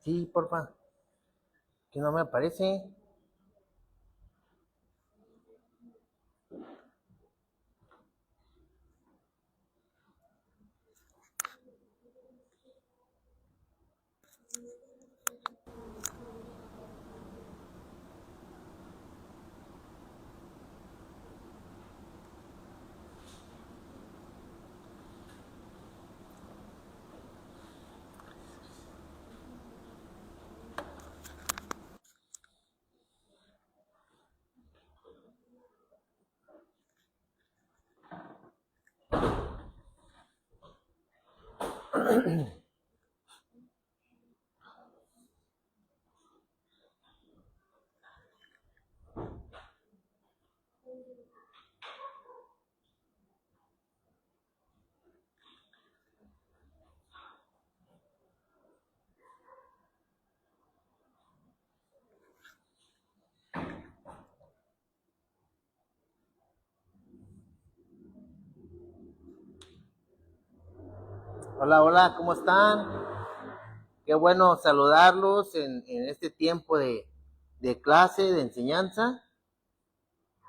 Sí, porfa, que no me aparece. Hola, hola, ¿cómo están? Qué bueno saludarlos en este tiempo de clase, de enseñanza.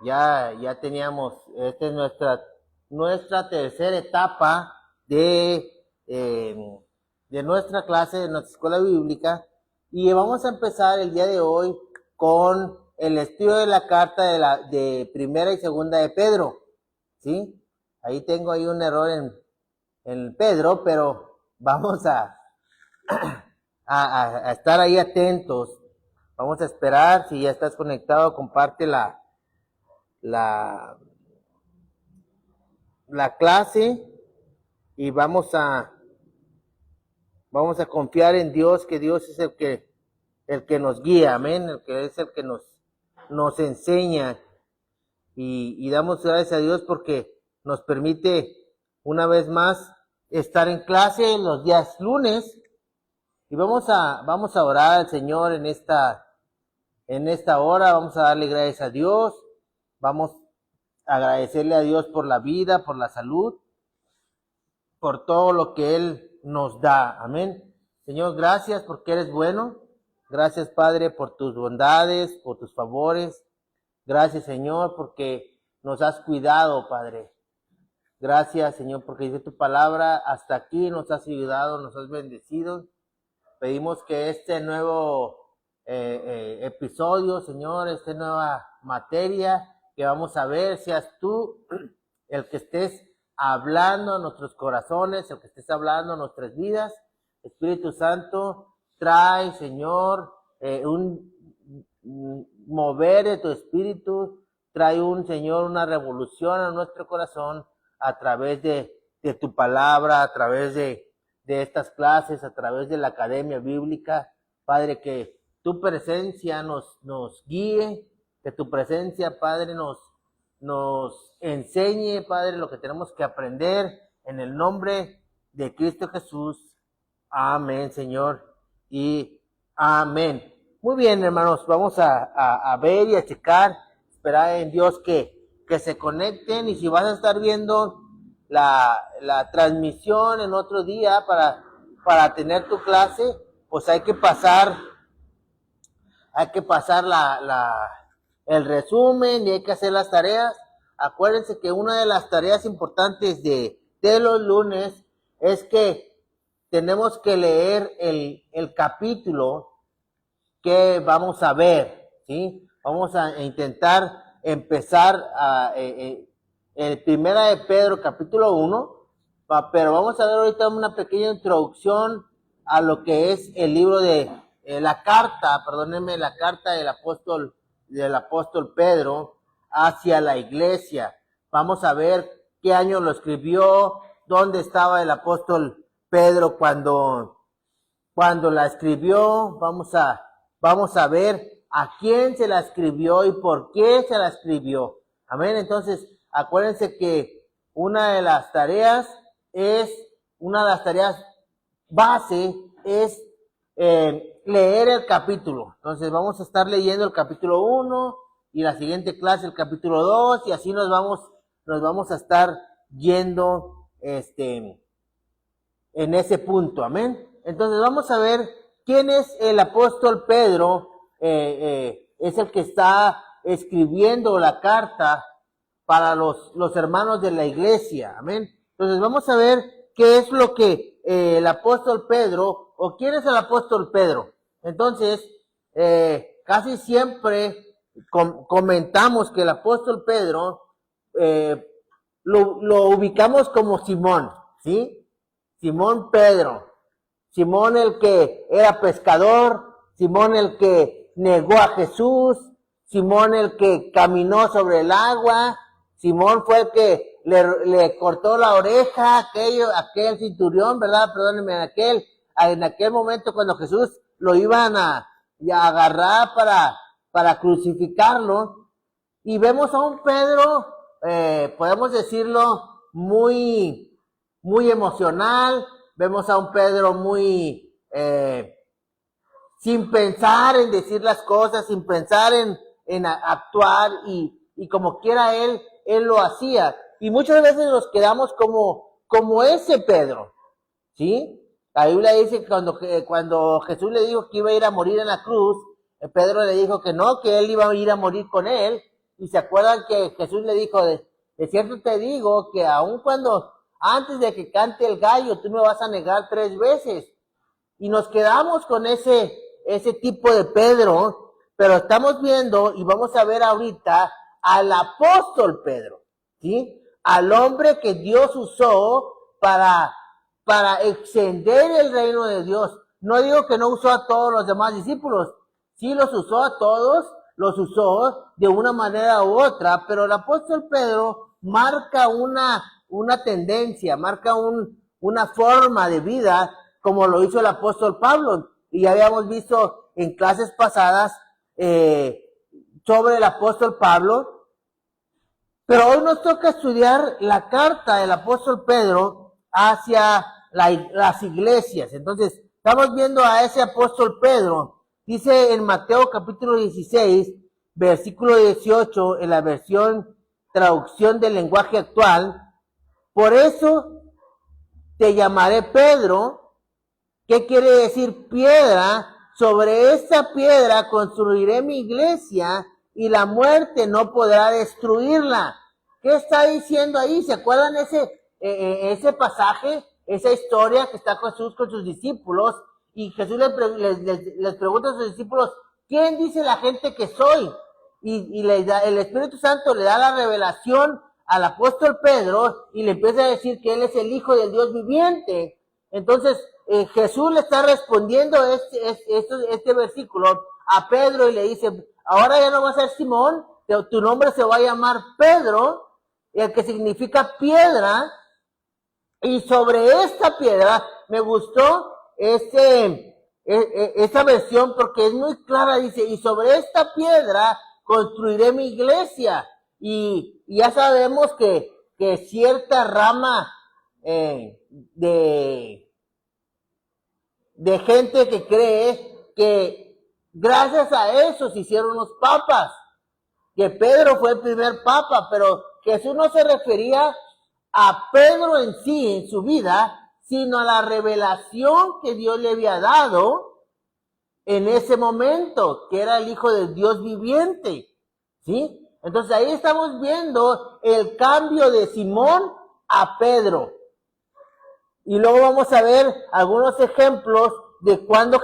Ya teníamos, esta es nuestra tercera etapa de nuestra clase, de nuestra escuela bíblica. Y vamos a empezar el día de hoy con el estudio de la carta de primera y segunda de Pedro. ¿Sí? Ahí tengo ahí un error en Pedro, pero vamos a estar ahí atentos. Vamos a esperar. Si ya estás conectado, comparte la clase y vamos a confiar en Dios, que Dios es el que nos guía, amén, el que es el que nos enseña, y damos gracias a Dios porque nos permite una vez más estar en clase los días lunes. Y vamos a orar al Señor en esta hora. Vamos a darle gracias a Dios. Vamos a agradecerle a Dios por la vida, por la salud, por todo lo que Él nos da. Amén. Señor, gracias porque eres bueno. Gracias, Padre, por tus bondades, por tus favores. Gracias, Señor, porque nos has cuidado, Padre. Gracias, Señor, porque dice tu palabra, hasta aquí nos has ayudado, nos has bendecido. Pedimos que este nuevo episodio, Señor, esta nueva materia que vamos a ver, seas tú el que estés hablando a nuestros corazones, el que estés hablando a nuestras vidas. Espíritu Santo, trae, Señor, un mover de tu espíritu, trae Señor, una revolución a nuestro corazón a través de tu palabra, a través de estas clases, a través de la academia bíblica. Padre, que tu presencia nos guíe, que tu presencia, Padre, nos enseñe, Padre, lo que tenemos que aprender en el nombre de Cristo Jesús. Amén, Señor, y amén. Muy bien, hermanos, vamos a ver y a checar, esperar en Dios que se conecten, y si vas a estar viendo la transmisión en otro día para tener tu clase, pues hay que pasar el resumen y hay que hacer las tareas. Acuérdense que una de las tareas importantes de los lunes es que tenemos que leer el capítulo que vamos a ver, ¿sí? Vamos a intentar empezar el Primera de Pedro, capítulo 1, pero vamos a ver ahorita una pequeña introducción a lo que es el libro de la carta del apóstol Pedro hacia la iglesia. Vamos a ver qué año lo escribió, dónde estaba el apóstol Pedro cuando la escribió. Vamos a ver a quién se la escribió y por qué se la escribió. Amén. Entonces, acuérdense que una de las tareas base es leer el capítulo. Entonces, vamos a estar leyendo el capítulo 1 y la siguiente clase el capítulo 2 y así nos vamos a estar yendo en ese punto. Amén. Entonces, vamos a ver quién es el apóstol Pedro. Es el que está escribiendo la carta para los hermanos de la iglesia. Amén. Entonces vamos a ver qué es lo que el apóstol Pedro, o quién es el apóstol Pedro. Entonces, casi siempre comentamos que el apóstol Pedro lo ubicamos como Simón, ¿sí? Simón Pedro. Simón el que era pescador, Simón el que negó a Jesús, Simón el que caminó sobre el agua, Simón fue el que le cortó la oreja a aquel centurión, ¿verdad? Perdónenme, en aquel momento cuando Jesús lo iban a agarrar para crucificarlo, y vemos a un Pedro, podemos decirlo, muy, muy emocional. Vemos a un Pedro muy sin pensar en decir las cosas, sin pensar en actuar, y como quiera él lo hacía. Y muchas veces nos quedamos como ese Pedro, ¿sí? La Biblia dice que cuando Jesús le dijo que iba a ir a morir en la cruz, Pedro le dijo que no, que él iba a ir a morir con él. Y se acuerdan que Jesús le dijo, de cierto te digo que aun antes de que cante el gallo, tú me vas a negar 3 veces. Y nos quedamos con ese tipo de Pedro, pero estamos viendo y vamos a ver ahorita al apóstol Pedro, ¿sí? Al hombre que Dios usó para extender el reino de Dios. No digo que no usó a todos los demás discípulos, sí los usó a todos, los usó de una manera u otra, pero el apóstol Pedro marca una tendencia, marca una forma de vida, como lo hizo el apóstol Pablo. Y ya habíamos visto en clases pasadas sobre el apóstol Pablo, pero hoy nos toca estudiar la carta del apóstol Pedro hacia las iglesias. Entonces, estamos viendo a ese apóstol Pedro. Dice en Mateo capítulo 16, versículo 18, en la versión traducción del lenguaje actual: por eso te llamaré Pedro. ¿Qué quiere decir piedra? Sobre esta piedra construiré mi iglesia y la muerte no podrá destruirla. ¿Qué está diciendo ahí? ¿Se acuerdan ese pasaje, esa historia que está Jesús con sus discípulos? Y Jesús les pregunta a sus discípulos, ¿quién dice la gente que soy? Y el Espíritu Santo le da la revelación al apóstol Pedro y le empieza a decir que él es el Hijo del Dios viviente. Entonces, Jesús le está respondiendo este versículo a Pedro y le dice, ahora ya no va a ser Simón, tu nombre se va a llamar Pedro, el que significa piedra, y sobre esta piedra, me gustó esta versión porque es muy clara, dice, y sobre esta piedra construiré mi iglesia, y ya sabemos que cierta rama de gente que cree que gracias a eso se hicieron los papas, que Pedro fue el primer papa, pero Jesús no se refería a Pedro en sí, en su vida, sino a la revelación que Dios le había dado en ese momento, que era el Hijo del Dios viviente, ¿sí? Entonces ahí estamos viendo el cambio de Simón a Pedro. Y luego vamos a ver algunos ejemplos de cuando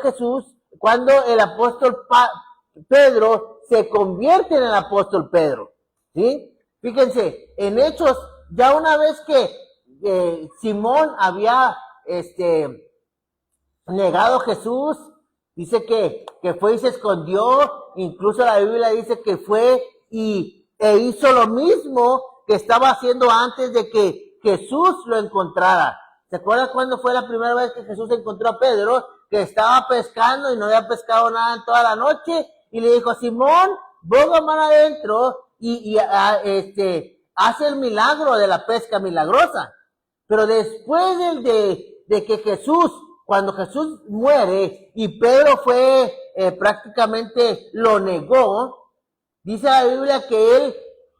el apóstol Pedro se convierte en el apóstol Pedro, ¿sí? Fíjense, en Hechos, ya una vez que Simón había negado a Jesús, dice que fue y se escondió, incluso la Biblia dice que fue e hizo lo mismo que estaba haciendo antes de que Jesús lo encontrara. ¿Se acuerdan cuándo fue la primera vez que Jesús encontró a Pedro? Que estaba pescando y no había pescado nada en toda la noche, y le dijo: Simón, ponga mano adentro y hace el milagro de la pesca milagrosa. Pero después de que cuando Jesús muere y Pedro fue, prácticamente lo negó, dice la Biblia que él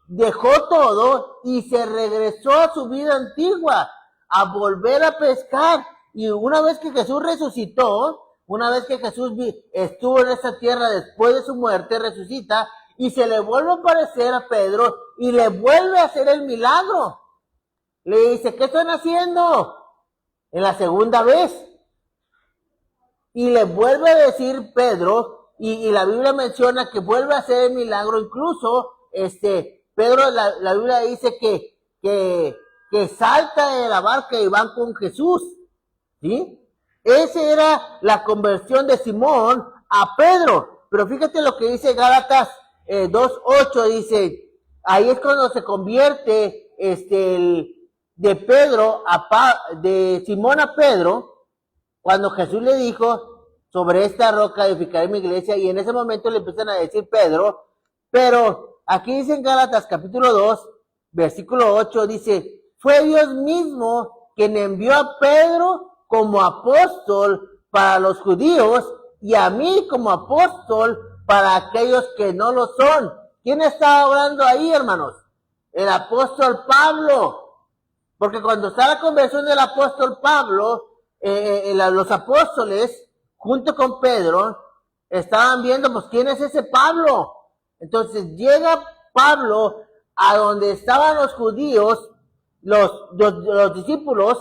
dejó todo y se regresó a su vida antigua, a volver a pescar. Y una vez que Jesús resucitó, una vez que Jesús estuvo en esta tierra después de su muerte, resucita y se le vuelve a aparecer a Pedro y le vuelve a hacer el milagro. Le dice: ¿qué están haciendo? En la segunda vez. Y le vuelve a decir Pedro, y la Biblia menciona que vuelve a hacer el milagro. Incluso, Pedro, la Biblia dice que salta de la barca y van con Jesús, ¿sí? Esa era la conversión de Simón a Pedro. Pero fíjate lo que dice Gálatas 2:8, dice, ahí es cuando se convierte de Simón a Pedro, cuando Jesús le dijo: sobre esta roca edificaré mi iglesia, y en ese momento le empiezan a decir Pedro. Pero aquí dice en Gálatas capítulo 2, versículo 8, dice: fue Dios mismo quien envió a Pedro como apóstol para los judíos y a mí como apóstol para aquellos que no lo son. ¿Quién está hablando ahí, hermanos? El apóstol Pablo. Porque cuando está la conversión del apóstol Pablo, los apóstoles, junto con Pedro, estaban viendo, pues, ¿quién es ese Pablo? Entonces llega Pablo a donde estaban los judíos, los discípulos,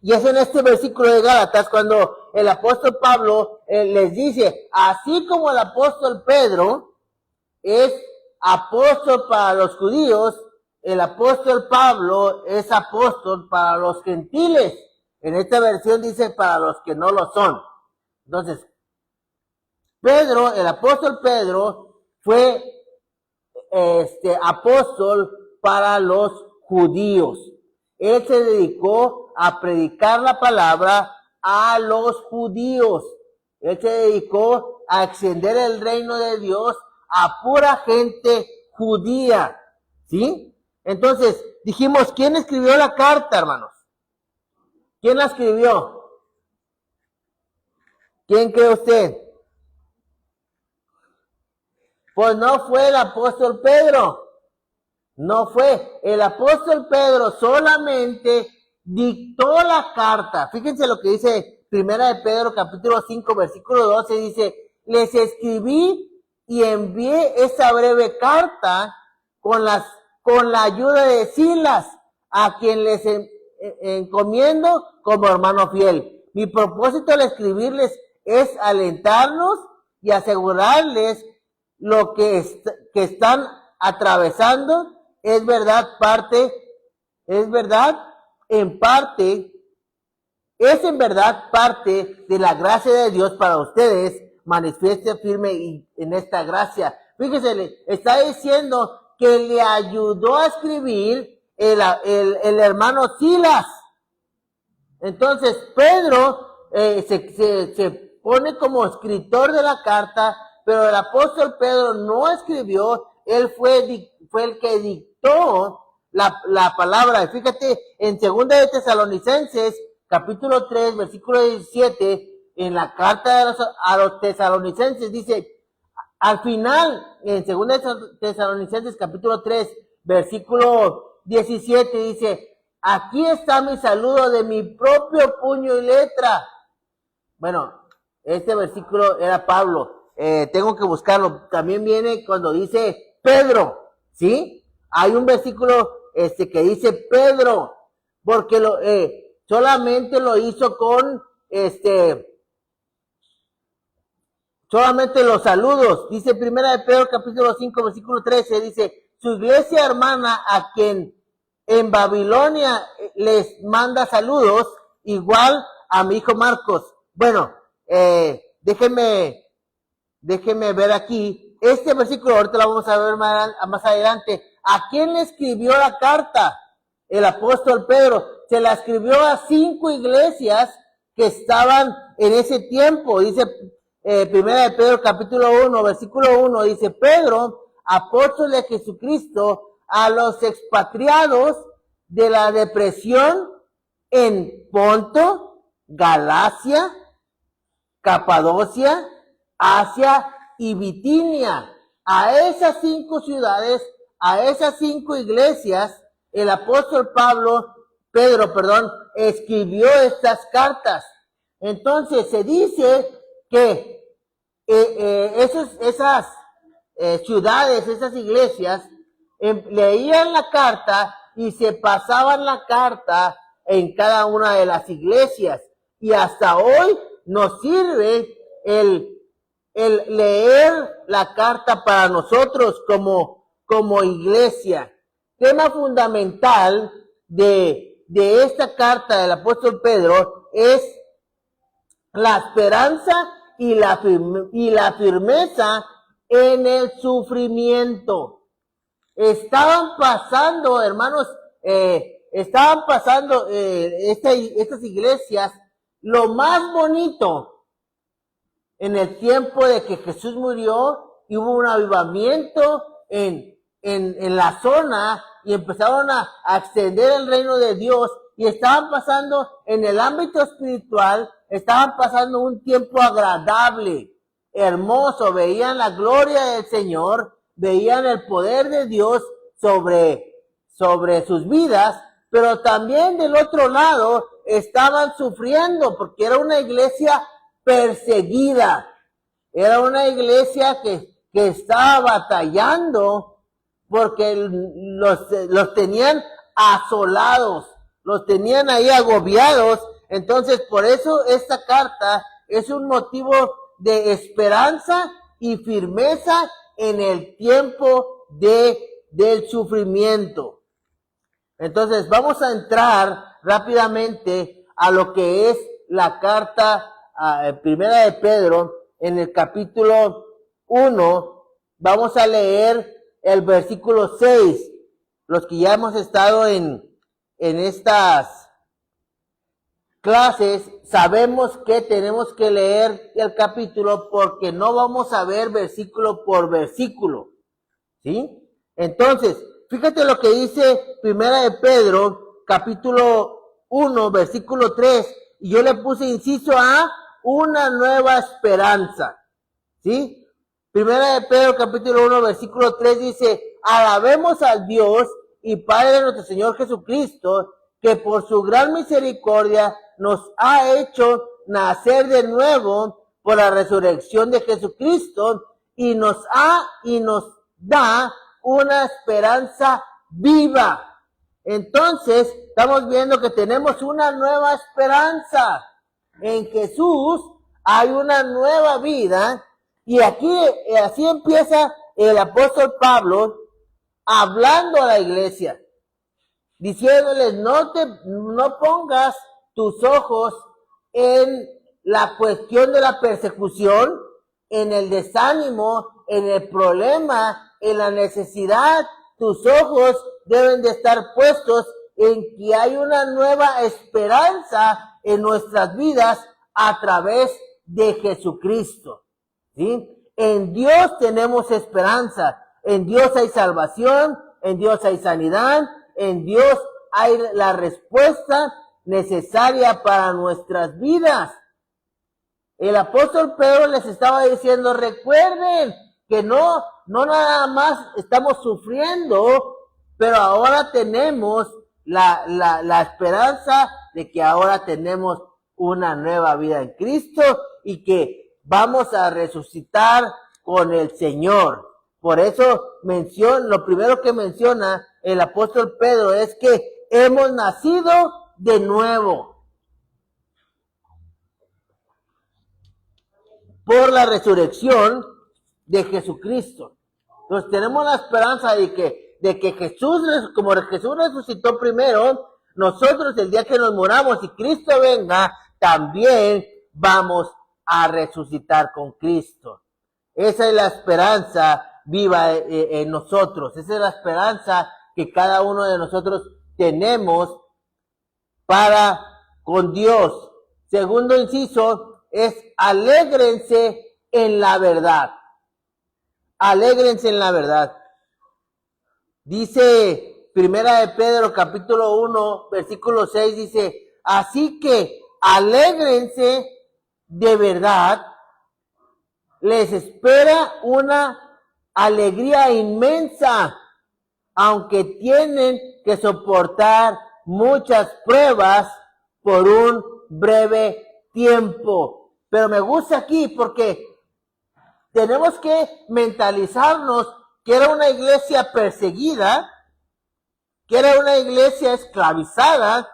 y es en este versículo de Gálatas cuando el apóstol Pablo les dice: así como el apóstol Pedro es apóstol para los judíos, el apóstol Pablo es apóstol para los gentiles. En esta versión dice: para los que no lo son. Entonces, el apóstol Pedro fue apóstol para los judíos. Él se dedicó a predicar la palabra a los judíos. Él se dedicó a extender el reino de Dios a pura gente judía, ¿sí? Entonces, dijimos, ¿quién escribió la carta, hermanos? ¿Quién la escribió? ¿Quién cree usted? Pues no fue el apóstol Pedro. No fue. El apóstol Pedro solamente dictó la carta. Fíjense lo que dice Primera de Pedro, capítulo 5, versículo 12. Dice: les escribí y envié esa breve carta con la ayuda de Silas, a quien les encomiendo como hermano fiel. Mi propósito al escribirles es alentarlos y asegurarles lo que están atravesando es en verdad parte de la gracia de Dios para ustedes. Manifieste firme en esta gracia. Fíjese, le está diciendo que le ayudó a escribir el hermano Silas. Entonces, Pedro se pone como escritor de la carta, pero el apóstol Pedro no escribió él fue el que dictó la palabra. Fíjate, en 2 de Tesalonicenses, capítulo 3, versículo 17, en la carta a los tesalonicenses dice, al final, en 2 de Tesalonicenses, capítulo 3, versículo 17, dice, aquí está mi saludo de mi propio puño y letra. Bueno, este versículo era Pablo. Tengo que buscarlo. También viene cuando dice Pedro, ¿sí? Hay un versículo que dice Pedro, porque solamente lo hizo con solamente los saludos. Dice 1 de Pedro capítulo 5 versículo 13, dice, su iglesia hermana a quien en Babilonia les manda saludos, igual a mi hijo Marcos. Bueno, déjenme ver aquí. Este versículo, ahorita lo vamos a ver más adelante. ¿A quién le escribió la carta? El apóstol Pedro. Se la escribió a 5 iglesias que estaban en ese tiempo. Dice, 1 de Pedro capítulo 1, versículo 1, dice, Pedro, apóstol de Jesucristo, a los expatriados de la depresión en Ponto, Galacia, Capadocia, Asia y Bitinia. A esas 5 ciudades, a esas 5 iglesias, el apóstol Pedro, escribió estas cartas. Entonces se dice que esas ciudades, esas iglesias, leían la carta y se pasaban la carta en cada una de las iglesias. Y hasta hoy nos sirve el leer la carta para nosotros como iglesia. Tema fundamental de esta carta del apóstol Pedro es la esperanza y la firmeza en el sufrimiento. Estaban pasando, hermanos, estas iglesias lo más bonito en el tiempo de que Jesús murió, y hubo un avivamiento en la zona y empezaron a extender el reino de Dios, y estaban pasando en el ámbito espiritual, estaban pasando un tiempo agradable, hermoso, veían la gloria del Señor, veían el poder de Dios sobre sus vidas, pero también del otro lado estaban sufriendo porque era una iglesia perseguida, era una iglesia que estaba batallando porque los tenían asolados, los tenían ahí agobiados. Entonces, por eso esta carta es un motivo de esperanza y firmeza en el tiempo del sufrimiento. Entonces, vamos a entrar rápidamente a lo que es la carta primera de Pedro. En el capítulo 1, vamos a leer el versículo 6. Los que ya hemos estado en estas clases, sabemos que tenemos que leer el capítulo porque no vamos a ver versículo por versículo, ¿sí? Entonces, fíjate lo que dice Primera de Pedro, capítulo 1, versículo 3, y yo le puse inciso a una nueva esperanza, ¿sí? Primera de Pedro, capítulo 1, versículo 3 dice, alabemos al Dios y Padre de nuestro Señor Jesucristo, que por su gran misericordia nos ha hecho nacer de nuevo por la resurrección de Jesucristo, y nos da una esperanza viva. Entonces, estamos viendo que tenemos una nueva esperanza. En Jesús hay una nueva vida, y aquí así empieza el apóstol Pablo hablando a la iglesia, diciéndoles, no pongas tus ojos en la cuestión de la persecución, en el desánimo, en el problema, en la necesidad. Tus ojos deben de estar puestos en que hay una nueva esperanza en nuestras vidas a través de Jesucristo, ¿sí? En Dios tenemos esperanza. En Dios hay salvación, en Dios hay sanidad, en Dios hay la respuesta necesaria para nuestras vidas. El apóstol Pedro les estaba diciendo, recuerden que no nada más estamos sufriendo, pero ahora tenemos la esperanza de que ahora tenemos una nueva vida en Cristo y que vamos a resucitar con el Señor. Por eso lo primero que menciona el apóstol Pedro es que hemos nacido de nuevo por la resurrección de Jesucristo. Entonces tenemos la esperanza de que Jesús, como Jesús resucitó primero, nosotros el día que nos moramos y Cristo venga, también vamos a resucitar con Cristo. Esa es la esperanza viva en nosotros. Esa es la esperanza que cada uno de nosotros tenemos para con Dios. Segundo inciso es alégrense en la verdad. Alégrense en la verdad. Dice Primera de Pedro capítulo 1 versículo 6, dice, así que alégrense de verdad, les espera una alegría inmensa, aunque tienen que soportar muchas pruebas por un breve tiempo. Pero me gusta aquí porque tenemos que mentalizarnos que era una iglesia perseguida, que era una iglesia esclavizada,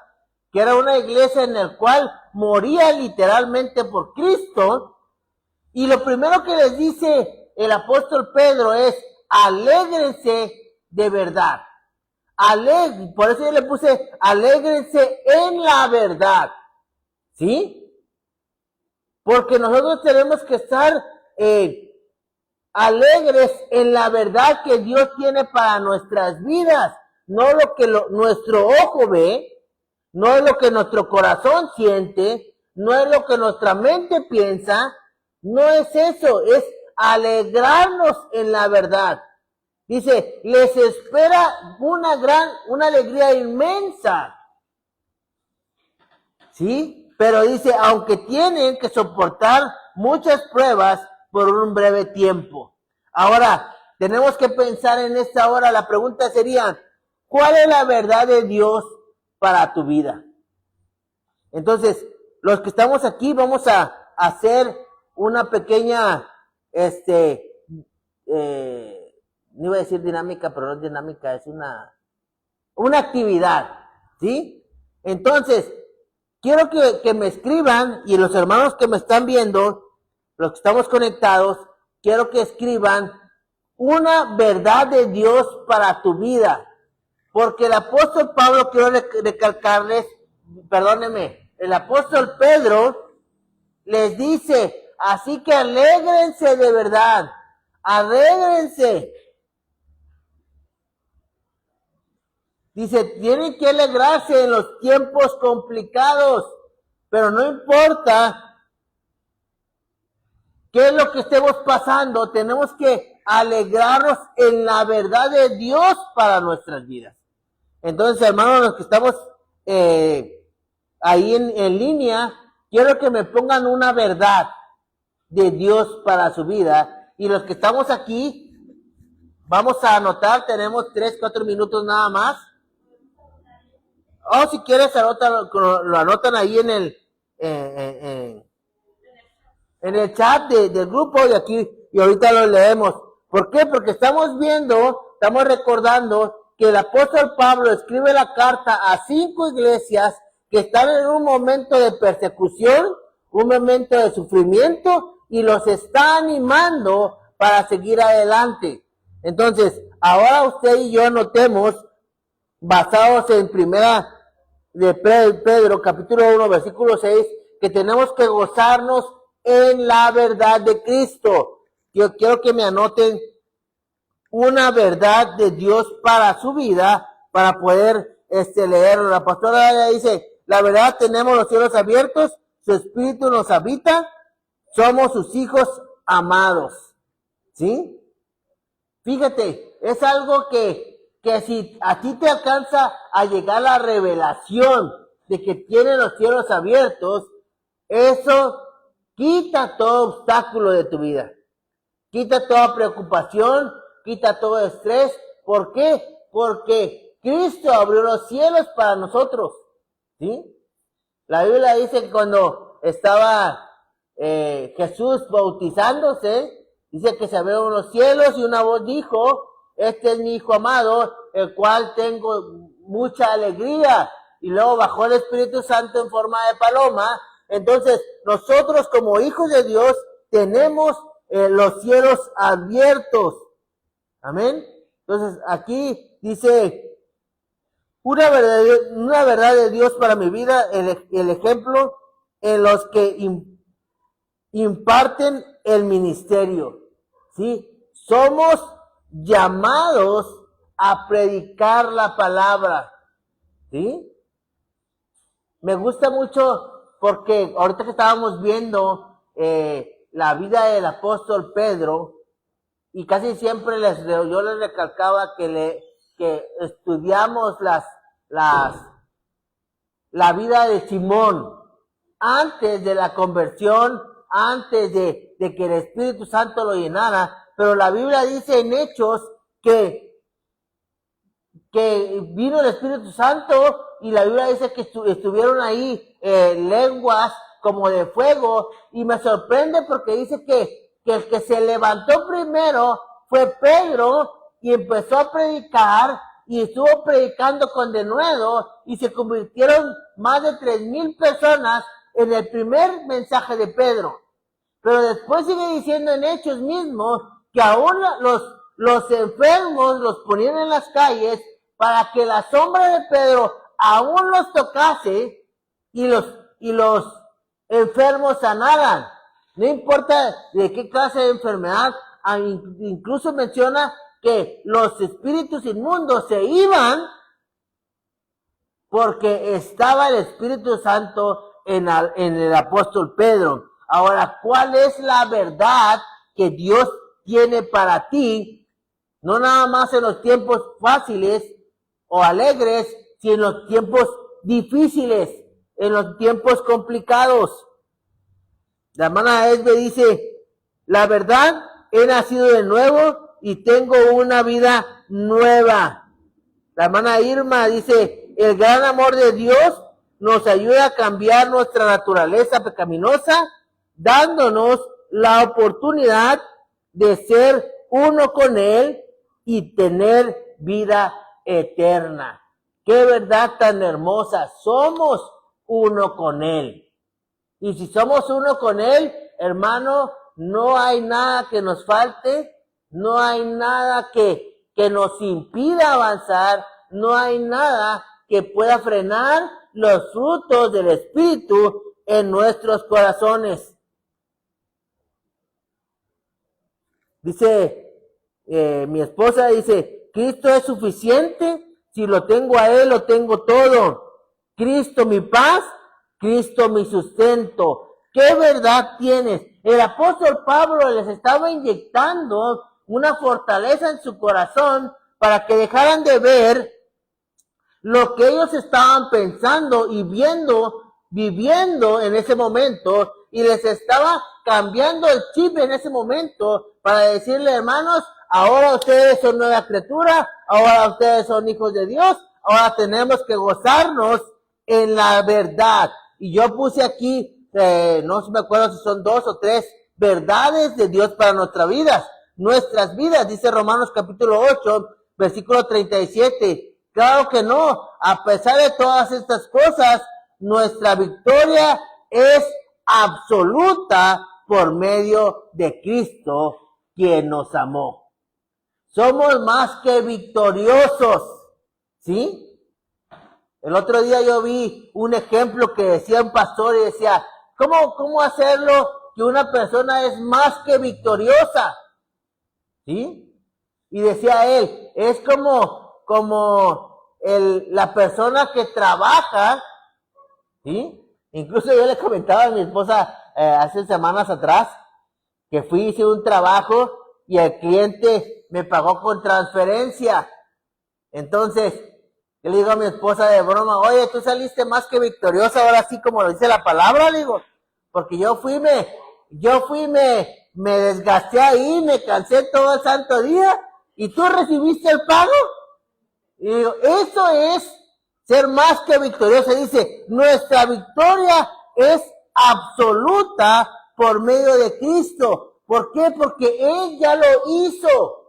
que era una iglesia en la cual moría literalmente por Cristo. Y lo primero que les dice el apóstol Pedro es, alégrense de verdad. Por eso yo le puse, alégrense en la verdad. ¿Sí? Porque nosotros tenemos que estar alegres en la verdad que Dios tiene para nuestras vidas. No lo que nuestro ojo ve, no es lo que nuestro corazón siente, no es lo que nuestra mente piensa, no es eso, es alegrarnos en la verdad. Dice, les espera una alegría inmensa. ¿Sí? Pero dice, aunque tienen que soportar muchas pruebas por un breve tiempo. Ahora, tenemos que pensar en esta hora, la pregunta sería, ¿cuál es la verdad de Dios para tu vida? Entonces, los que estamos aquí vamos a hacer una pequeña, no iba a decir dinámica, pero no es dinámica, es una actividad, ¿sí? Entonces, quiero que me escriban, y los hermanos que me están viendo, los que estamos conectados, quiero que escriban una verdad de Dios para tu vida. Porque el apóstol Pablo, quiero recalcarles, perdónenme, el apóstol Pedro les dice, así que alégrense de verdad, alégrense. Dice, tienen que alegrarse en los tiempos complicados, pero no importa qué es lo que estemos pasando, tenemos que alegrarnos en la verdad de Dios para nuestras vidas. Entonces, hermanos, los que estamos ahí en línea, quiero que me pongan una verdad de Dios para su vida. Y los que estamos aquí, vamos a anotar, tenemos 3-4 minutos nada más. O si quieres, lo anotan ahí en el chat del grupo y ahorita lo leemos. ¿Por qué? Porque estamos recordando que el apóstol Pablo escribe la carta a 5 iglesias que están en un momento de persecución, un momento de sufrimiento, y los está animando para seguir adelante. Entonces, ahora usted y yo notemos, basados en Primera de Pedro, capítulo 1, versículo 6, que tenemos que gozarnos en la verdad de Cristo. Yo quiero que me anoten una verdad de Dios para su vida, para poder leerlo. La pastora dice, la verdad, tenemos los cielos abiertos, su espíritu nos habita, somos sus hijos amados. ¿Sí? Fíjate, es algo que si a ti te alcanza a llegar la revelación de que tiene los cielos abiertos, eso quita todo obstáculo de tu vida. Quita toda preocupación, quita todo estrés. ¿Por qué? Porque Cristo abrió los cielos para nosotros. ¿Sí? La Biblia dice que cuando estaba Jesús bautizándose, dice que se abrieron los cielos y una voz dijo, este es mi Hijo amado, el cual tengo mucha alegría. Y luego bajó el Espíritu Santo en forma de paloma. Entonces, nosotros como hijos de Dios tenemos los cielos abiertos. Amén. Entonces, aquí dice, una verdad de Dios para mi vida, el ejemplo en los que imparten el ministerio. ¿Sí? Somos llamados a predicar la palabra. ¿Sí? Me gusta mucho porque ahorita que estábamos viendo la vida del apóstol Pedro, y casi siempre yo les recalcaba que estudiamos la vida de Simón antes de la conversión, antes de que el Espíritu Santo lo llenara, pero la Biblia dice en Hechos que vino el Espíritu Santo y la Biblia dice que estuvieron ahí lenguas como de fuego, y me sorprende porque dice que el que se levantó primero fue Pedro y empezó a predicar y estuvo predicando con denuedo y se convirtieron más de 3,000 personas en el primer mensaje de Pedro. Pero después sigue diciendo en Hechos mismos que aún los enfermos los ponían en las calles para que la sombra de Pedro aún los tocase y los enfermos sanaran. No importa de qué clase de enfermedad, incluso menciona que los espíritus inmundos se iban porque estaba el Espíritu Santo en el apóstol Pedro. Ahora, ¿cuál es la verdad que Dios tiene para ti? No nada más en los tiempos fáciles o alegres, sino en los tiempos difíciles, en los tiempos complicados. La hermana Esbe dice, la verdad, he nacido de nuevo y tengo una vida nueva. La hermana Irma dice, el gran amor de Dios nos ayuda a cambiar nuestra naturaleza pecaminosa, dándonos la oportunidad de ser uno con Él y tener vida eterna. Qué verdad tan hermosa, somos uno con Él. Y si somos uno con Él, hermano, no hay nada que nos falte, no hay nada que nos impida avanzar, no hay nada que pueda frenar los frutos del Espíritu en nuestros corazones. Dice, mi esposa dice, Cristo es suficiente, si lo tengo a Él, lo tengo todo. Cristo mi paz, Cristo mi sustento. ¿Qué verdad tienes? El apóstol Pablo les estaba inyectando una fortaleza en su corazón para que dejaran de ver lo que ellos estaban pensando y viviendo en ese momento, y les estaba cambiando el chip en ese momento para decirle, hermanos, ahora ustedes son nueva criatura, ahora ustedes son hijos de Dios, ahora tenemos que gozarnos en la verdad. Y yo puse aquí, no me acuerdo si son 2 o 3 verdades de Dios para nuestras vidas, dice Romanos capítulo 8, versículo 37. Claro que no, a pesar de todas estas cosas, nuestra victoria es absoluta por medio de Cristo, quien nos amó. Somos más que victoriosos, ¿sí? El otro día yo vi un ejemplo que decía un pastor y decía, ¿cómo hacerlo que una persona es más que victoriosa? ¿Sí? Y decía él, es como la persona que trabaja, ¿sí? Incluso yo le comentaba a mi esposa hace semanas atrás que hice un trabajo y el cliente me pagó con transferencia. Entonces, yo le digo a mi esposa de broma, oye, tú saliste más que victoriosa, ahora sí como lo dice la palabra, le digo, porque yo fui, me desgasté ahí, me cansé todo el santo día, y tú recibiste el pago. Y digo, eso es ser más que victoriosa. Dice, nuestra victoria es absoluta por medio de Cristo. ¿Por qué? Porque Él ya lo hizo.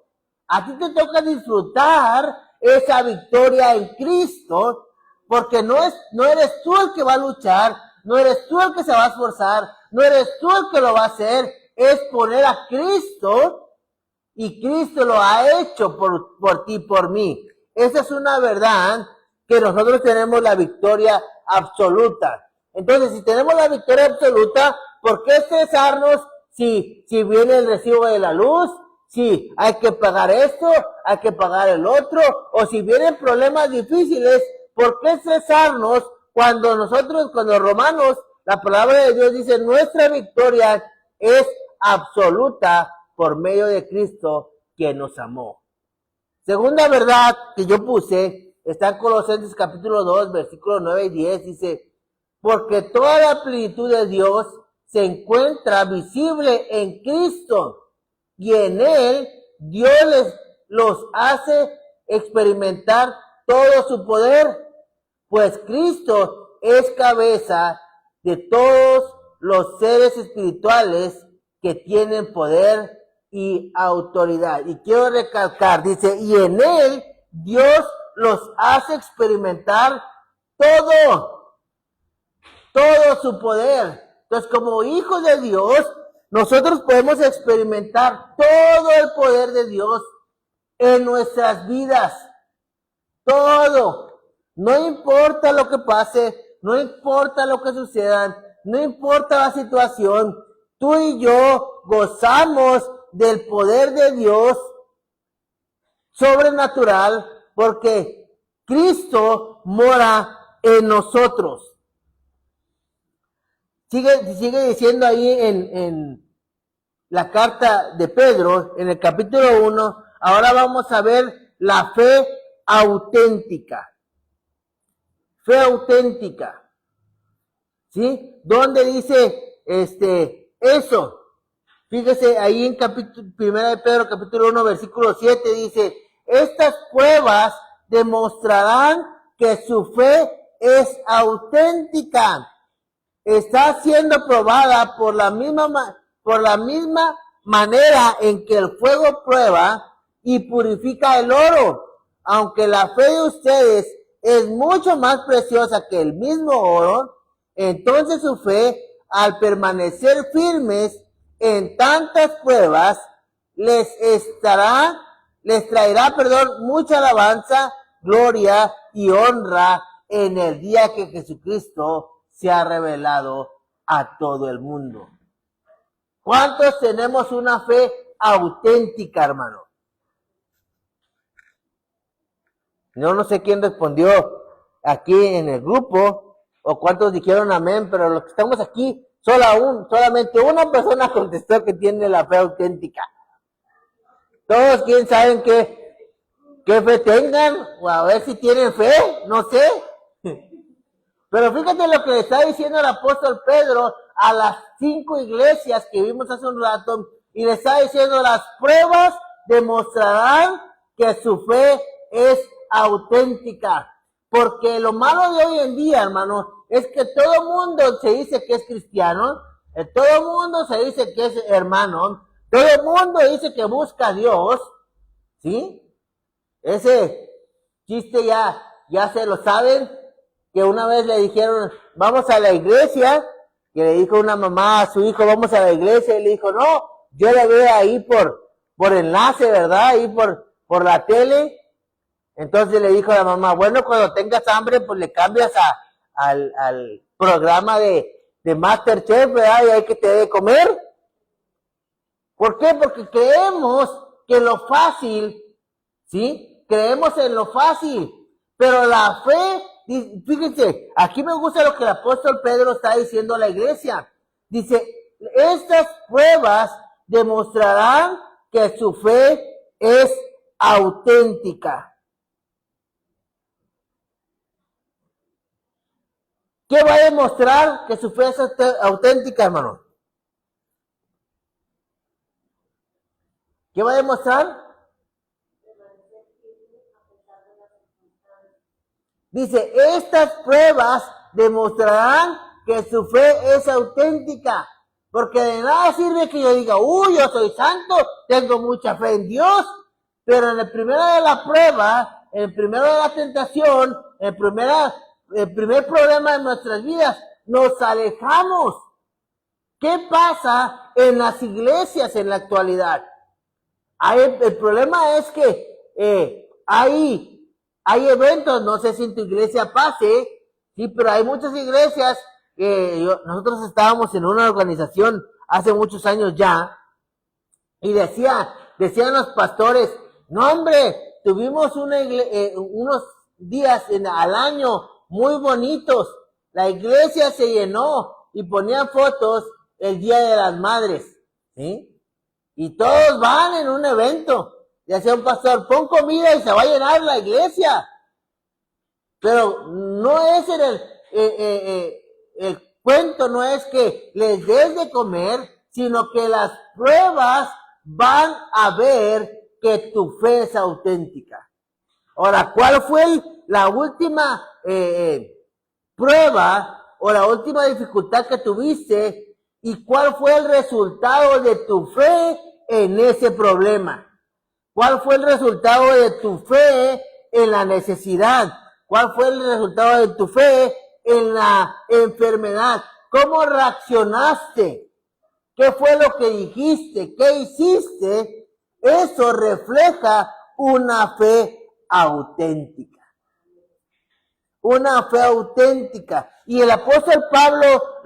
A ti te toca disfrutar esa victoria en Cristo, porque no eres tú el que va a luchar, no eres tú el que se va a esforzar, no eres tú el que lo va a hacer, es poner a Cristo, y Cristo lo ha hecho por ti, por mí. Esa es una verdad, que nosotros tenemos la victoria absoluta. Entonces, si tenemos la victoria absoluta, ¿por qué estresarnos si viene el recibo de la luz? Si hay que pagar esto, hay que pagar el otro, o si vienen problemas difíciles, ¿por qué estresarnos cuando Romanos, la palabra de Dios dice, nuestra victoria es absoluta por medio de Cristo, quien nos amó? Segunda verdad que yo puse, está en Colosenses capítulo 2, versículos 9 y 10, dice, porque toda la plenitud de Dios se encuentra visible en Cristo, y en Él Dios los hace experimentar todo su poder, pues Cristo es cabeza de todos los seres espirituales que tienen poder y autoridad. Y quiero recalcar, dice, y en Él Dios los hace experimentar todo su poder. Entonces, como hijos de Dios, nosotros podemos experimentar todo el poder de Dios en nuestras vidas. Todo. No importa lo que pase, no importa lo que suceda, no importa la situación, tú y yo gozamos del poder de Dios sobrenatural, porque Cristo mora en nosotros. Sigue diciendo ahí en la carta de Pedro, en el capítulo 1, ahora vamos a ver la fe auténtica. Fe auténtica. ¿Sí? ¿Dónde dice eso? Fíjese ahí en 1 de Pedro, capítulo 1, versículo 7, dice, estas pruebas demostrarán que su fe es auténtica. Está siendo probada por la misma manera en que el fuego prueba y purifica el oro. Aunque la fe de ustedes es mucho más preciosa que el mismo oro, entonces su fe, al permanecer firmes en tantas pruebas, les traerá, mucha alabanza, gloria y honra en el día que Jesucristo se ha revelado a todo el mundo. ¿Cuántos tenemos una fe auténtica, hermano? Yo no sé quién respondió aquí en el grupo, o cuántos dijeron amén, pero los que estamos aquí, solamente una persona contestó que tiene la fe auténtica. Todos quién saben qué fe tengan, o a ver si tienen fe, no sé. Pero fíjate lo que le está diciendo el apóstol Pedro a las 5 iglesias que vimos hace un rato, y le está diciendo, las pruebas demostrarán que su fe es auténtica. Porque lo malo de hoy en día, hermano, es que todo mundo se dice que es cristiano, todo mundo se dice que es hermano, todo mundo dice que busca a Dios, ¿sí? Ese chiste ya se lo saben, que una vez le dijeron, vamos a la iglesia, que le dijo una mamá a su hijo, vamos a la iglesia, y le dijo, no, yo la veo ahí por enlace, ¿verdad? Ahí por la tele. Entonces le dijo a la mamá, bueno, cuando tengas hambre, pues le cambias al programa de MasterChef, ¿verdad? Y hay que te dé de comer. ¿Por qué? Porque creemos que lo fácil, ¿sí? Creemos en lo fácil, pero la fe, fíjense, aquí me gusta lo que el apóstol Pedro está diciendo a la iglesia. Dice, estas pruebas demostrarán que su fe es auténtica. ¿Qué va a demostrar que su fe es auténtica, hermano? ¿Qué va a demostrar? Dice, estas pruebas demostrarán que su fe es auténtica. Porque de nada sirve que yo diga, yo soy santo, tengo mucha fe en Dios. Pero en el primero de la prueba, en el primero de la tentación, el primer problema de nuestras vidas, nos alejamos. ¿Qué pasa en las iglesias en la actualidad? El problema es que hay eventos, no sé si en tu iglesia pase, sí, pero hay muchas iglesias. Nosotros estábamos en una organización hace muchos años ya, y decían los pastores, no hombre, tuvimos unos días al año muy bonitos, la iglesia se llenó y ponían fotos el Día de las Madres, ¿sí? Y todos van en un evento. Y decía un pastor, pon comida y se va a llenar la iglesia. Pero no es el cuento, no es que les des de comer, sino que las pruebas van a ver que tu fe es auténtica. Ahora, ¿cuál fue la última prueba o la última dificultad que tuviste? ¿Y cuál fue el resultado de tu fe en ese problema? ¿Cuál fue el resultado de tu fe en la necesidad? ¿Cuál fue el resultado de tu fe en la enfermedad? ¿Cómo reaccionaste? ¿Qué fue lo que dijiste? ¿Qué hiciste? Eso refleja una fe auténtica. Una fe auténtica. Y el apóstol Pablo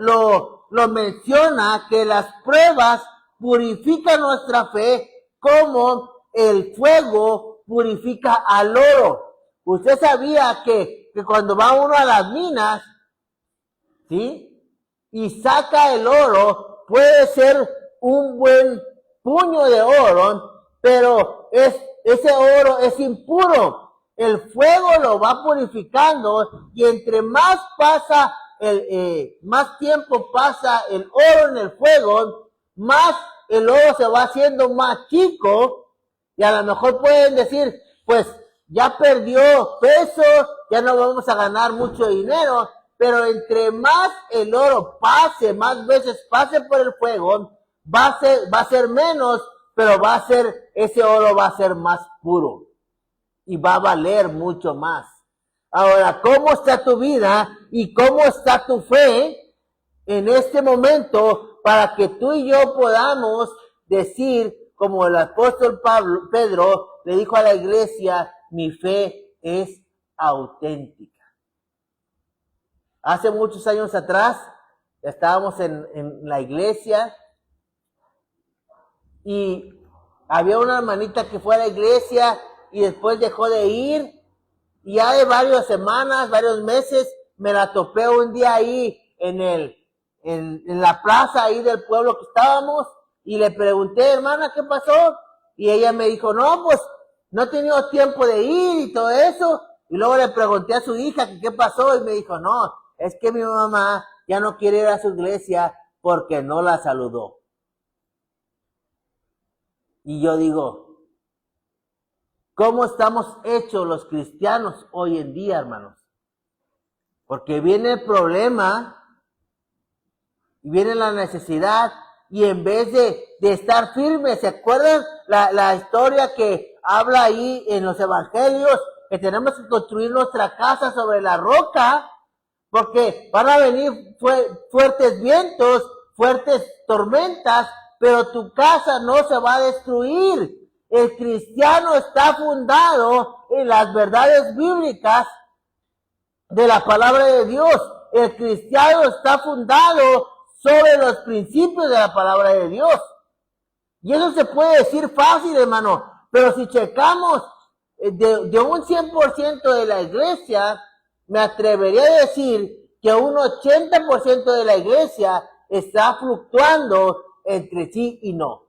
lo menciona, que las pruebas purifican nuestra fe como el fuego purifica al oro. Usted sabía que cuando va uno a las minas, ¿sí? Y saca el oro, puede ser un buen puño de oro, pero ese oro es impuro. El fuego lo va purificando, y entre más pasa más tiempo pasa el oro en el fuego, más el oro se va haciendo más chico, y a lo mejor pueden decir, pues ya perdió peso, ya no vamos a ganar mucho dinero, pero entre más el oro pase, más veces pase por el fuego, va a ser menos, pero ese oro va a ser más puro y va a valer mucho más. Ahora, ¿cómo está tu vida y cómo está tu fe en este momento para que tú y yo podamos decir, como el apóstol Pedro le dijo a la iglesia, mi fe es auténtica? Hace muchos años atrás estábamos en la iglesia y había una hermanita que fue a la iglesia y después dejó de ir. Y ya de varias semanas, varios meses, me la topé un día ahí en la plaza ahí del pueblo que estábamos, y le pregunté, hermana, ¿qué pasó? Y ella me dijo, no, pues no he tenido tiempo de ir y todo eso. Y luego le pregunté a su hija que qué pasó, y me dijo, no, es que mi mamá ya no quiere ir a su iglesia porque no la saludó. Y yo digo, ¿cómo estamos hechos los cristianos hoy en día, hermanos? Porque viene el problema y viene la necesidad, y en vez de estar firmes, ¿se acuerdan la historia que habla ahí en los evangelios? Que tenemos que construir nuestra casa sobre la roca, porque van a venir fuertes vientos, fuertes tormentas, pero tu casa no se va a destruir. El cristiano está fundado en las verdades bíblicas de la palabra de Dios. El cristiano está fundado sobre los principios de la palabra de Dios. Y eso se puede decir fácil, hermano, pero si checamos de un 100% de la iglesia, me atrevería a decir que un 80% de la iglesia está fluctuando entre sí y no.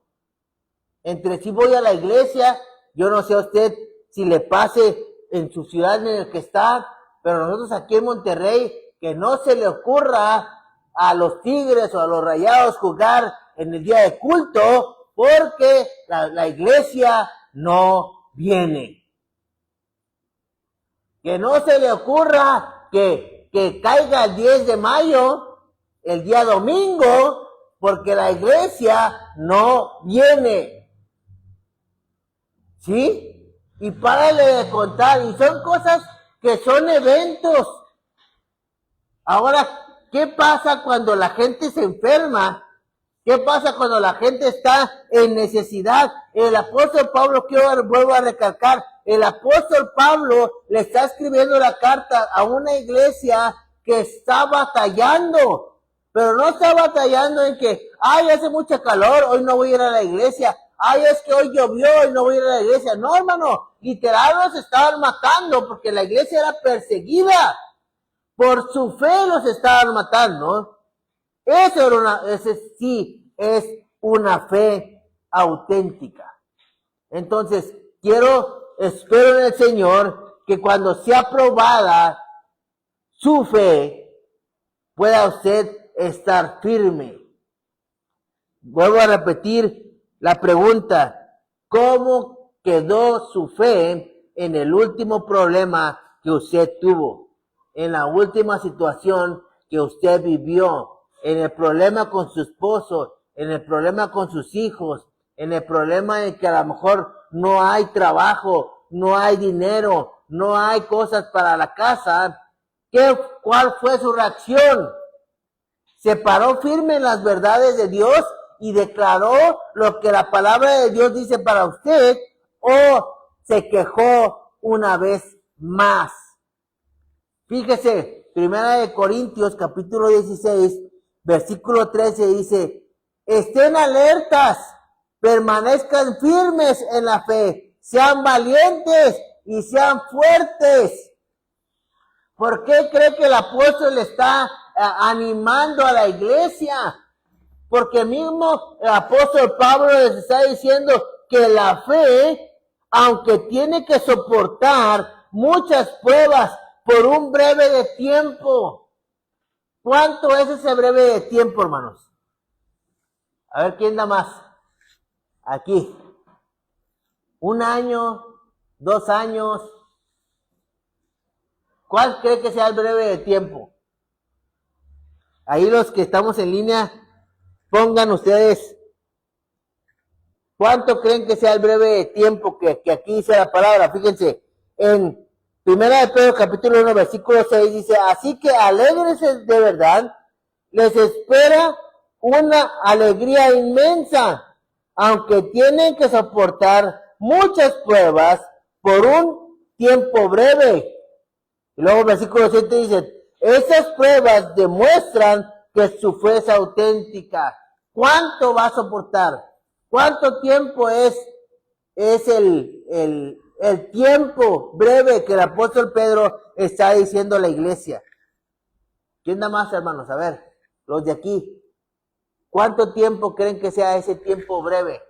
Entre sí voy a la iglesia, Yo no sé a usted si le pase en su ciudad en el que está, pero nosotros aquí en Monterrey, que no se le ocurra a los Tigres o a los Rayados jugar en el día de culto, porque la iglesia no viene. Que no se le ocurra que caiga el 10 de mayo, el día domingo, porque la iglesia no viene. ¿Sí? Y párale de contar, y son cosas que son eventos. Ahora, ¿qué pasa cuando la gente se enferma? ¿Qué pasa cuando la gente está en necesidad? El apóstol Pablo, vuelvo a recalcar, el apóstol Pablo le está escribiendo la carta a una iglesia que está batallando, pero no está batallando en que, ay, hace mucha calor, hoy no voy a ir a la iglesia, ay, es que hoy llovió y no voy a ir a la iglesia. No, hermano, literal los estaban matando porque la iglesia era perseguida. Por su fe los estaban matando. Ese sí es una fe auténtica. Entonces, espero en el Señor que cuando sea probada su fe, pueda usted estar firme. Vuelvo a repetir la pregunta: ¿cómo quedó su fe en el último problema que usted tuvo? En la última situación que usted vivió, en el problema con su esposo, en el problema con sus hijos, en el problema de que a lo mejor no hay trabajo, no hay dinero, no hay cosas para la casa. ¿Cuál fue su reacción? ¿Se paró firme en las verdades de Dios y declaró lo que la palabra de Dios dice para usted, o se quejó una vez más? Fíjese, 1 Corintios capítulo 16, versículo 13 dice: estén alertas, permanezcan firmes en la fe, sean valientes y sean fuertes. ¿Por qué cree que el apóstol está animando a la iglesia? Porque mismo el apóstol Pablo les está diciendo que la fe, aunque tiene que soportar muchas pruebas por un breve de tiempo. ¿Cuánto es ese breve de tiempo, hermanos? A ver, ¿quién da más? Aquí. 1 año, 2 años. ¿Cuál cree que sea el breve de tiempo? Ahí los que estamos en línea, pongan ustedes, ¿cuánto creen que sea el breve de tiempo que aquí dice la palabra? Fíjense, en 1 de Pedro capítulo 1 versículo 6 dice: así que alégrense de verdad, les espera una alegría inmensa, aunque tienen que soportar muchas pruebas por un tiempo breve. Y luego versículo 7 dice: esas pruebas demuestran que su fe es auténtica. ¿Cuánto va a soportar? ¿Cuánto tiempo es el tiempo breve que el apóstol Pedro está diciendo a la iglesia? ¿Quién da más, hermanos? A ver, los de aquí. ¿Cuánto tiempo creen que sea ese tiempo breve?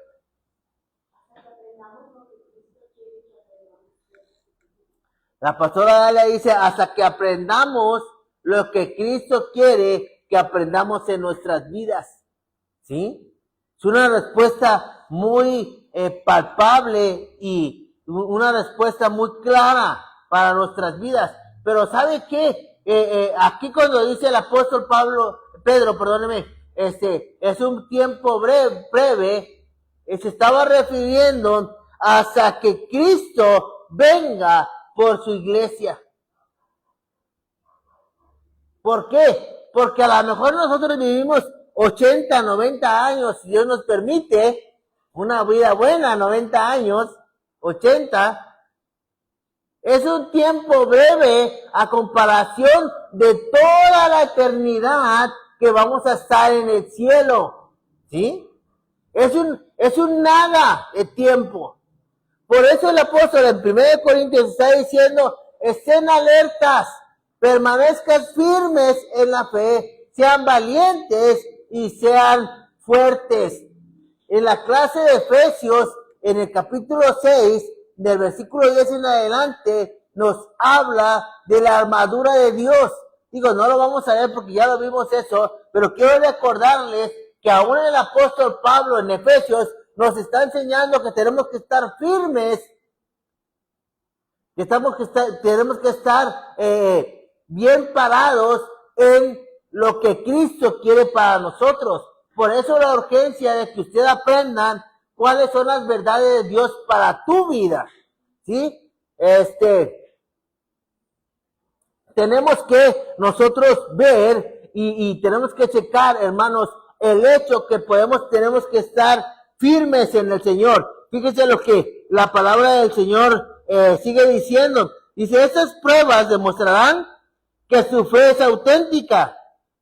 La pastora Dalia dice: hasta que aprendamos lo que Cristo quiere que aprendamos en nuestras vidas. ¿Sí? Es una respuesta muy palpable y una respuesta muy clara para nuestras vidas. Pero ¿sabe qué? Aquí cuando dice el apóstol Pedro, es un tiempo breve, se estaba refiriendo hasta que Cristo venga por su iglesia. ¿Por qué? Porque a lo mejor nosotros vivimos 80, 90 años, si Dios nos permite, una vida buena, 90 años, 80, es un tiempo breve a comparación de toda la eternidad que vamos a estar en el cielo, ¿sí? Es un nada de tiempo. Por eso el apóstol en 1 Corintios está diciendo: estén alertas, permanezcan firmes en la fe, sean valientes y sean fuertes. En la clase de Efesios en el capítulo 6, del versículo 10 en adelante, nos habla de la armadura de Dios. Digo, no lo vamos a leer porque ya lo vimos eso, pero quiero recordarles que aún el apóstol Pablo en Efesios nos está enseñando que tenemos que estar firmes, que tenemos que estar bien parados en lo que Cristo quiere para nosotros. Por eso la urgencia de que ustedes aprendan cuáles son las verdades de Dios para tu vida, ¿sí? Tenemos que nosotros ver y tenemos que checar, hermanos, el hecho que tenemos que estar firmes en el Señor. Fíjense lo que la palabra del Señor sigue diciendo. Dice, estas pruebas demostrarán que su fe es auténtica.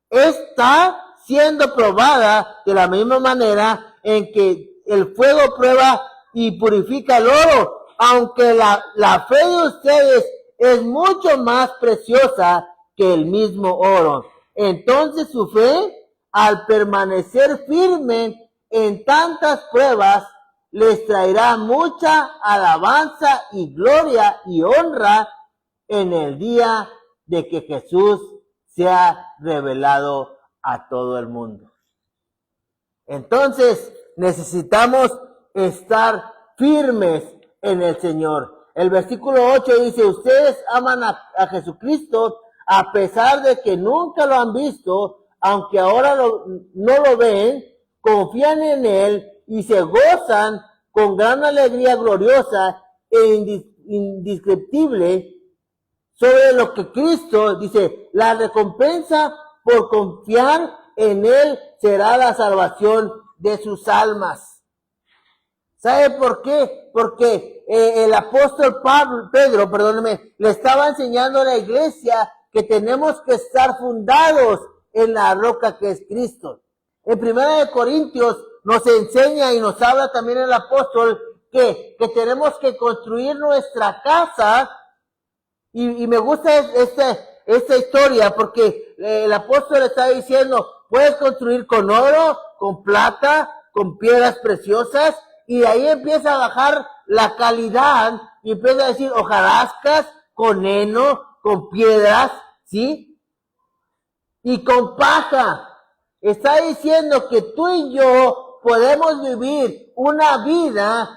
Está siendo probada de la misma manera en que el fuego prueba y purifica el oro. Aunque la fe de ustedes es mucho más preciosa que el mismo oro. Entonces su fe, al permanecer firme en tantas pruebas, les traerá mucha alabanza y gloria y honra en el día de que Jesús sea revelado a todo el mundo. Entonces necesitamos estar firmes en el Señor. El versículo 8 dice, ustedes aman a Jesucristo a pesar de que nunca lo han visto, aunque ahora no lo ven, confían en Él y se gozan con gran alegría gloriosa e indescriptible sobre lo que Cristo dice, la recompensa por confiar en Él será la salvación de sus almas. ¿Sabe por qué? Porque el apóstol Pedro, le estaba enseñando a la iglesia que tenemos que estar fundados en la roca que es Cristo. En 1 Corintios nos enseña y nos habla también el apóstol que tenemos que construir nuestra casa. Y me gusta esta historia porque el apóstol está diciendo, puedes construir con oro, con plata, con piedras preciosas, y de ahí empieza a bajar la calidad y empieza a decir hojarascas, con heno, con piedras, ¿sí? Y con paja. Está diciendo que tú y yo podemos vivir una vida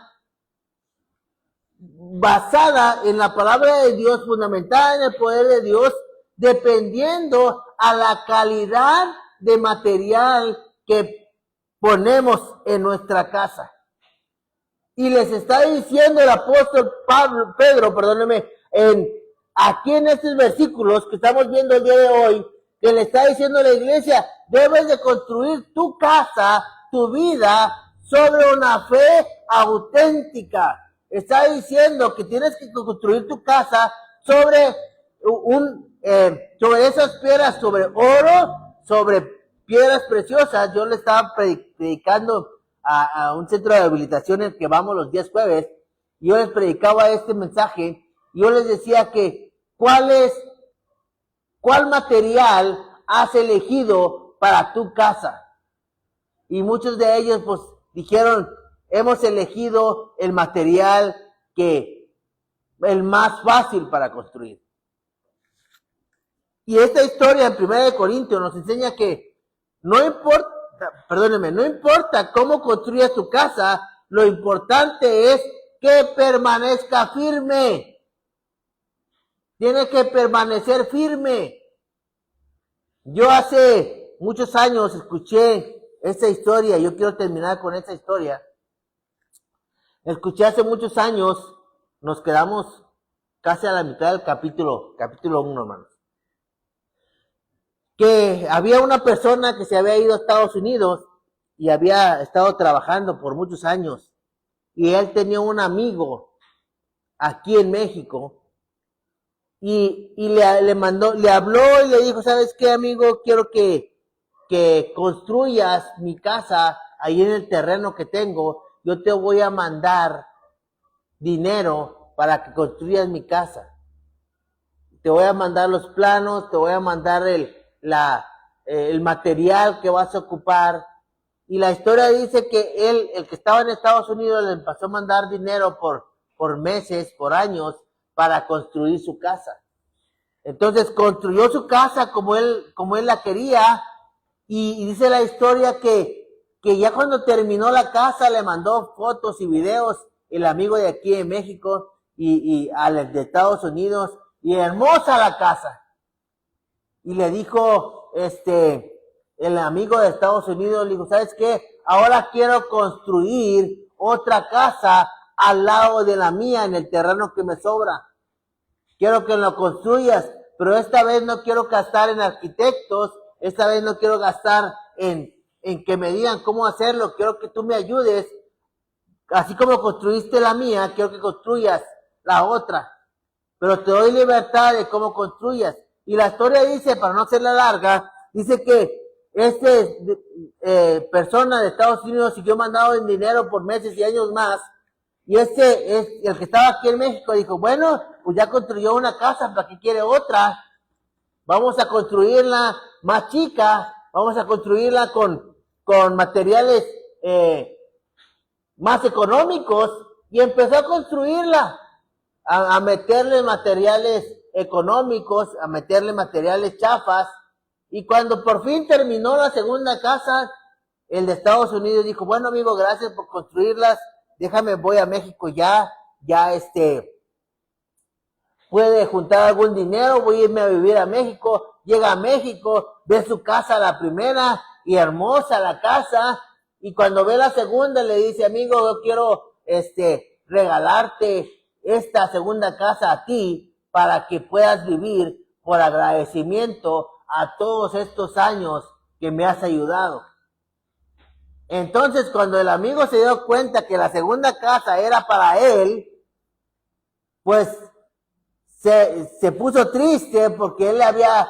basada en la palabra de Dios, fundamentada en el poder de Dios, dependiendo a la calidad de material que ponemos en nuestra casa. Y les está diciendo el apóstol Pedro, aquí en estos versículos que estamos viendo el día de hoy, que le está diciendo a la iglesia, debes de construir tu casa, tu vida, sobre una fe auténtica. Está diciendo que tienes que construir tu casa sobre sobre esas piedras, sobre oro, sobre piedras preciosas. Yo le estaba predicando a un centro de rehabilitación en el que vamos los días jueves, y yo les predicaba este mensaje, y yo les decía que cuál material has elegido para tu casa. Y muchos de ellos pues dijeron, hemos elegido el material el más fácil para construir. Y esta historia en 1 Corintios nos enseña que no importa cómo construyas tu casa, lo importante es que permanezca firme. Tiene que permanecer firme. Yo hace muchos años escuché esta historia, yo quiero terminar con esta historia. Escuché hace muchos años, nos quedamos casi a la mitad del capítulo 1, hermanos. Que había una persona que se había ido a Estados Unidos y había estado trabajando por muchos años. Y él tenía un amigo aquí en México. Y le habló y le dijo, ¿sabes qué, amigo? Quiero que construyas mi casa ahí en el terreno que tengo. Yo te voy a mandar dinero para que construyas mi casa. Te voy a mandar los planos, te voy a mandar el material que vas a ocupar. Y la historia dice que él, el que estaba en Estados Unidos, le empezó a mandar dinero por meses, por años, para construir su casa. Entonces construyó su casa como él la quería, y dice la historia que ya cuando terminó la casa le mandó fotos y videos el amigo de aquí en México y al de Estados Unidos, y hermosa la casa. Y le dijo el amigo de Estados Unidos, le dijo, ¿sabes qué? Ahora quiero construir otra casa al lado de la mía en el terreno que me sobra. Quiero que lo construyas, pero esta vez no quiero gastar en arquitectos, esta vez no quiero gastar en que me digan cómo hacerlo, quiero que tú me ayudes, así como construiste la mía, quiero que construyas la otra, pero te doy libertad de cómo construyas. Y la historia dice, para no hacerla larga, dice que persona de Estados Unidos siguió mandando en dinero por meses y años más, y el que estaba aquí en México dijo, bueno, pues ya construyó una casa, ¿para qué quiere otra? Vamos a construirla más chica, vamos a construirla con materiales más económicos, y empezó a construirla, a meterle materiales económicos, a meterle materiales chafas, y cuando por fin terminó la segunda casa, el de Estados Unidos dijo, bueno amigo, gracias por construirlas, déjame, voy a México ya puede juntar algún dinero, voy a irme a vivir a México. Llega a México, ve su casa la primera, y hermosa la casa, y cuando ve la segunda le dice, amigo, yo quiero regalarte esta segunda casa a ti, para que puedas vivir por agradecimiento a todos estos años que me has ayudado. Entonces, cuando el amigo se dio cuenta que la segunda casa era para él, pues se puso triste, porque él había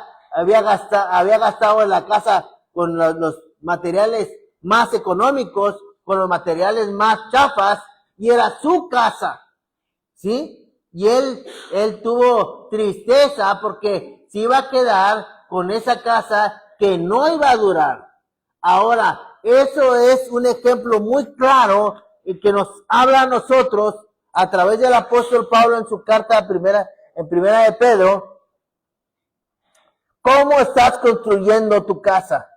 gastado en la casa con los materiales más económicos, con los materiales más chafas, y era su casa, ¿sí? Y él tuvo tristeza porque se iba a quedar con esa casa que no iba a durar. Ahora, eso es un ejemplo muy claro y que nos habla a nosotros a través del apóstol Pablo en su carta en primera de Pedro. ¿Cómo estás construyendo tu casa?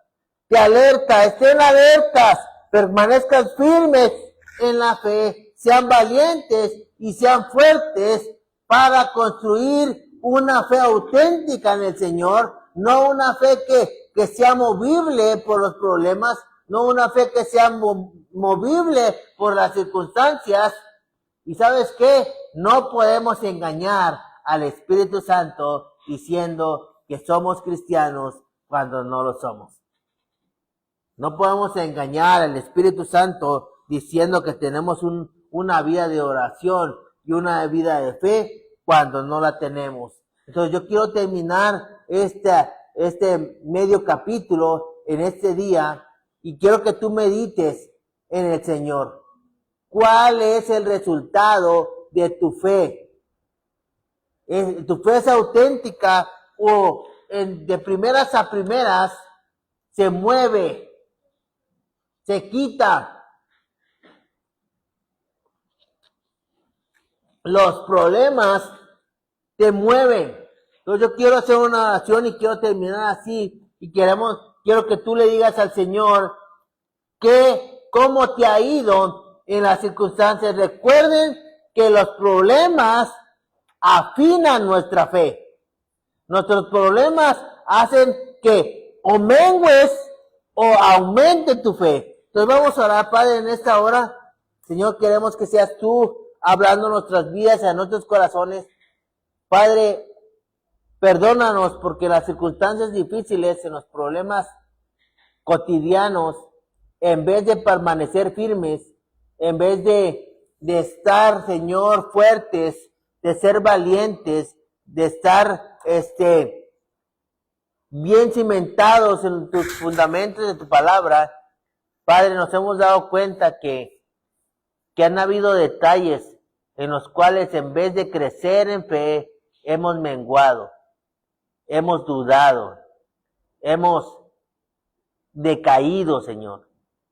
Te alerta, estén alertas, permanezcan firmes en la fe, sean valientes y sean fuertes para construir una fe auténtica en el Señor, no una fe que sea movible por los problemas, no una fe que sea movible por las circunstancias. ¿Y sabes qué? No podemos engañar al Espíritu Santo diciendo que somos cristianos cuando no lo somos. No podemos engañar al Espíritu Santo diciendo que tenemos una vida de oración y una vida de fe cuando no la tenemos. Entonces yo quiero terminar este medio capítulo en este día, y quiero que tú medites en el Señor. ¿Cuál es el resultado de tu fe? ¿Tu fe es auténtica o de primeras a primeras se mueve, se quita? Los problemas te mueven. Entonces yo quiero hacer una oración y quiero terminar así, y quiero que tú le digas al Señor cómo te ha ido en las circunstancias. Recuerden que los problemas afinan nuestra fe. Nuestros problemas hacen que o mengues o aumente tu fe. Entonces vamos a orar, Padre, en esta hora. Señor, queremos que seas tú hablando nuestras vidas y a nuestros corazones. Padre, perdónanos porque las circunstancias difíciles, en los problemas cotidianos, en vez de permanecer firmes, en vez de estar, Señor, fuertes, de ser valientes, de estar bien cimentados en tus fundamentos de tu palabra, Padre, nos hemos dado cuenta que han habido detalles en los cuales, en vez de crecer en fe, hemos menguado, hemos dudado, hemos decaído, Señor.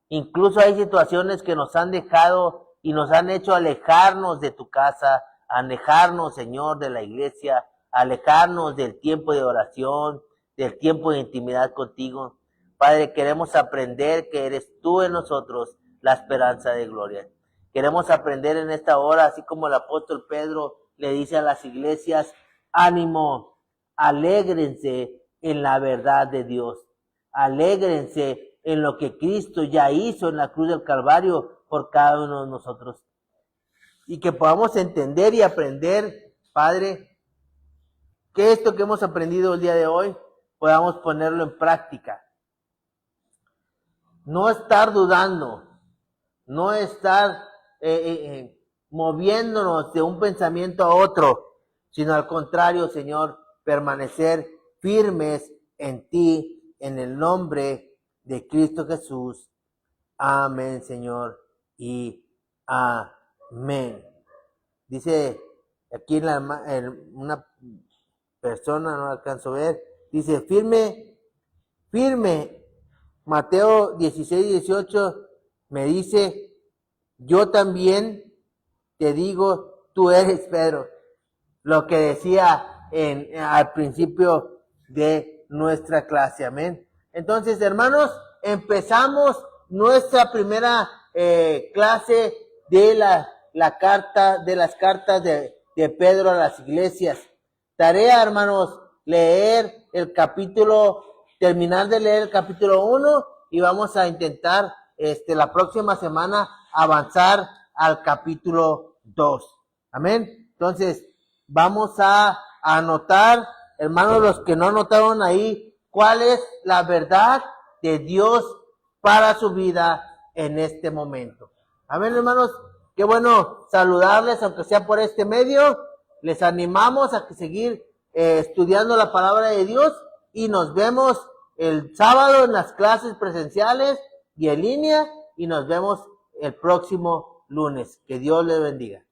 Incluso hay situaciones que nos han dejado y nos han hecho alejarnos de tu casa, alejarnos, Señor, de la iglesia, alejarnos del tiempo de oración, del tiempo de intimidad contigo. Padre, queremos aprender que eres tú en nosotros la esperanza de gloria. Queremos aprender en esta hora, así como el apóstol Pedro le dice a las iglesias, ánimo, alégrense en la verdad de Dios. Alégrense en lo que Cristo ya hizo en la cruz del Calvario por cada uno de nosotros. Y que podamos entender y aprender, Padre, que esto que hemos aprendido el día de hoy, podamos ponerlo en práctica. No estar dudando, no estar moviéndonos de un pensamiento a otro, sino al contrario, Señor, permanecer firmes en ti, en el nombre de Cristo Jesús. Amén, Señor, y amén. Dice aquí en una persona, no alcanzo a ver, dice firme, firme. Mateo 16:18 me dice, yo también te digo, tú eres Pedro. Lo que decía al principio de nuestra clase, amén. Entonces, hermanos, empezamos nuestra primera clase de la carta, de las cartas de Pedro a las iglesias. Tarea, hermanos, leer el capítulo, terminar de leer el capítulo 1 y vamos a intentar la próxima semana avanzar al capítulo 2. Amén. Entonces, vamos a anotar, hermanos, los que no anotaron ahí, cuál es la verdad de Dios para su vida en este momento. Amén, hermanos. Qué bueno saludarles, aunque sea por este medio. Les animamos a seguir estudiando la palabra de Dios y nos vemos el sábado en las clases presenciales y en línea y nos vemos el próximo lunes. Que Dios les bendiga.